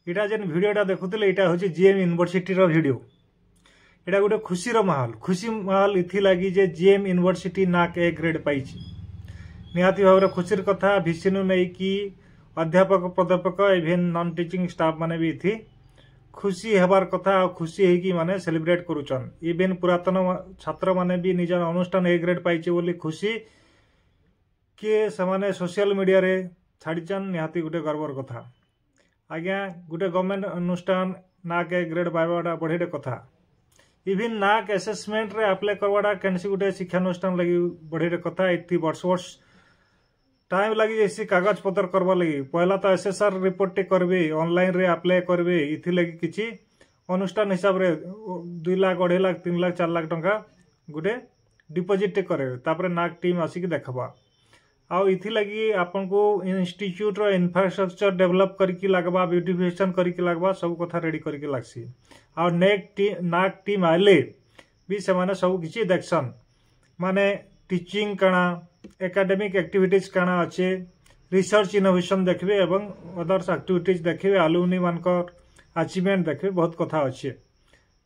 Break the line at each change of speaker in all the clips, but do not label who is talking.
इटा जेन भिडियोटा देखुले यहाँ हूँ जीएम यूनिवर्सिटी भिडियो। यहाँ गोटे खुशीर माहौल इथि लगी जे जीएम यूनिवर्सिटी नाक ए ग्रेड पाई निहाती भाव खुशीर कथा भिसिनु नहीं कि अध्यापक प्राध्यापक इभेन नॉन टीचिंग स्टाफ माने भी इथि खुशी हेबार कथा खुशी है माने सेलिब्रेट करुचन। इभेन पुरातन छात्र माने भी निज अनुष्ठान ए ग्रेड पाई बोली खुशी किए से सोशल मीडिया रे छाड़ीचन निहाती गोटे गर्वर कथा। आज्ञा गोटे गवर्नमेंट अनुष्ठान नाक ए ग्रेड पाइबाटा बढ़िया कथा। इवन नाक एसेसमेंट रे अप्लाई करवाटा कैंसी गोटे शिक्षानुष्ठान लगी बढ़िया कथा। इति वर्ष टाइम लगी जैसी कागज पत्र करवा लगी पहला तो एसएसआर रिपोर्ट टे करबे ऑनलाइन रे अप्लाई करबे इथि लगी किछि अनुष्ठान हिसाब रे 2 लाख 2.5 लाख 3 लाख 4 लाख टंका गोटे डिपोजिट टे करे तापर नाक टीम आसिक देखबा आ इथि लगी आपन को इंस्टीट्यूट रो इंफ्रास्ट्रक्चर डेवलप करके लगबा ब्यूटिफिकेशन करके लगबा सब कथा रेडी करके लागसी आ नाक टीम आले भी से माने सब किछि देखसन माने टीचिंग काना एकेडमिक एक्टिविटीज काना अच्छे रिसर्च इनोवेशन देखबे एवं अदर्स एक्टिविटीज देखबे अलुमनी मानकर अचीवमेंट देखबे बहुत कथा अच्छे।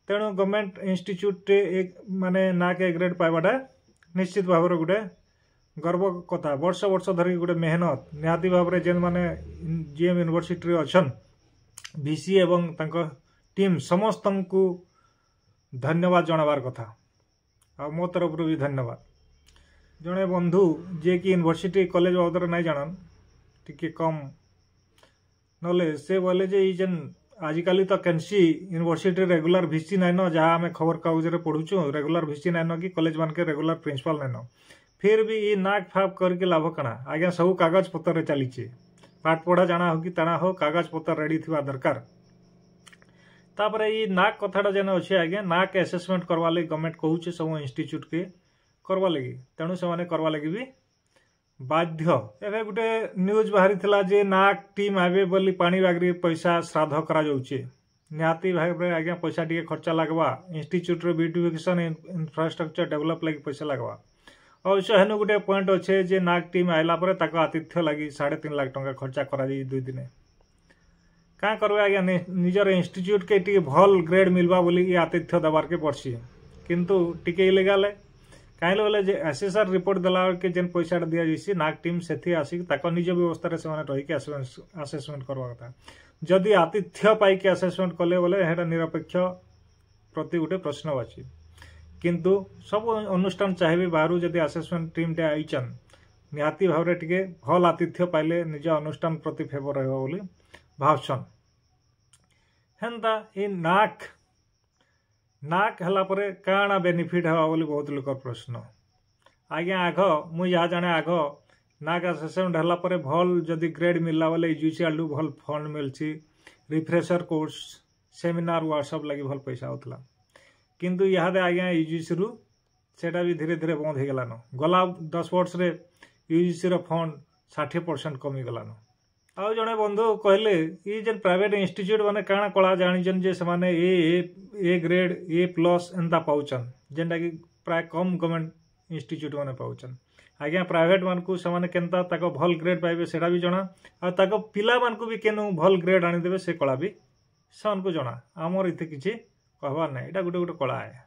तेणु गवर्नमेंट इंस्टीट्यूट एक माने नाक ए ग्रेड पाइबाटा निश्चित भाव गोटे गर्व कथा। वर्ष वर्ष धरिक गोटे मेहनत निहाती भाव जेन माने जीएम यूनिवर्सिटी अच्छन वीसी एवं तांको टीम समस्त को धन्यवाद जनाबार कथा। आ मो तरफ भी धन्यवाद। जड़े बंधु जे कि यूनिवर्सिटी कॉलेज बाबद नहीं जानन टिके कम नले से बोले जे जेन आजिकल तो कैंसी यूनिवर्सिटी रेगुलर वीसी नाइन जहाँ आम खबर कागज रे पढ़ुचु रेगुलर वीसी नाइन कि कॉलेज मान के रेगुलर प्रिंसिपल नाइन फिर भी ये नाक फाप करके लाभ कणा आज्ञा सब कागज पत्र चलीचे पाठ पढ़ा जाना हो कि ताना हो कागज पत्र रेडी थी दरकार। तापर ये नाक कथाटा जेन अच्छे आज्ञा नाक एसेसमेंट करवा लगी गवर्नमेंट कहूचे सब इंस्टीट्यूट के करवा लगी तेणु से करवा लगी भी बाध्य। एवं गोटे न्यूज बाहरी थिला जे नाक टीम आवे बोली पानी बागरी पैसा श्राद्ध करा जाउचे निहाती भाव आज्ञा पैसा टी खर्चा लगवा इंस्टीट्यूट रो ब्यूटिफिकेशन इंफ्रास्ट्रक्चर डेवलप लगी पैसा लगवा। अवश्य हेनु गोटे पॉइंट अच्छे जे नाक टीम आइला परे ताको आतिथ्य लगी 3.5 लाख टंका खर्चा करा 2 दिन क्या करबे आज्ञा निजर इंस्टीट्यूट के टी भल ग्रेड मिलवा बोली ये आतिथ्य दबार के पड़सी किंतु टिके इलीगल कहीं बोले एसएसआर रिपोर्ट देला के जेन पैसा दिया जाइए नाक टीम से आसिक निज व्यवस्था से रही आसेसमेंट करवा कथा। जदि आतिथ्य पाई आसेसमेंट कले बोले हेटा निरपेक्ष प्रति गोटे प्रश्नवाची किंतु सब अनुष्ठान चाहिए बाहर जदि आसेसमेंट टीम टे आईचन निहाती भाव टिके भल आतिथ्य पाइले निज अनुष्ठान प्रति फेवर रहा बोली भावसन। हेन्ता ये नाक हला परे काଣା बेनिफिट हवा बोली बहुत लोक प्रश्न। आज्ञा आग मुझे जहाँ जाने आग नाक आसेसमेंट हला परे भल जदि ग्रेड मिलला बोले यूजीसीएल भल फंड मिलची रिफ्रेशर कोर्स सेमिनार वर्कशॉप लगी भल पैसा होता किंतु यहाँ आज्ञा यूजीसी रु सेटा भी धीरे धीरे बंद हो गलान गला 10 वर्ष रे यूजीसी रो फंड 60% कमी गलान। आउ जड़े बंधु कहले ये जेन प्राइवेट इंस्टीट्यूट माने काଣା कला जानिजन जे से माने ए ग्रेड A+ एंता पाउचन जेनटा कि प्राय कम गवर्नमेंट इंस्टीट्यूट माने पाउचन। आज्ञा प्राइवेट मान को से केनता ताको भल ग्रेड पाइबे सेटा भी जना आ ताको पिला मान को भी केनु भल ग्रेड आनी देबे से कला भी सन को जना। आमर इते किछि कहबार नै एटा गोटे गोटे कला है।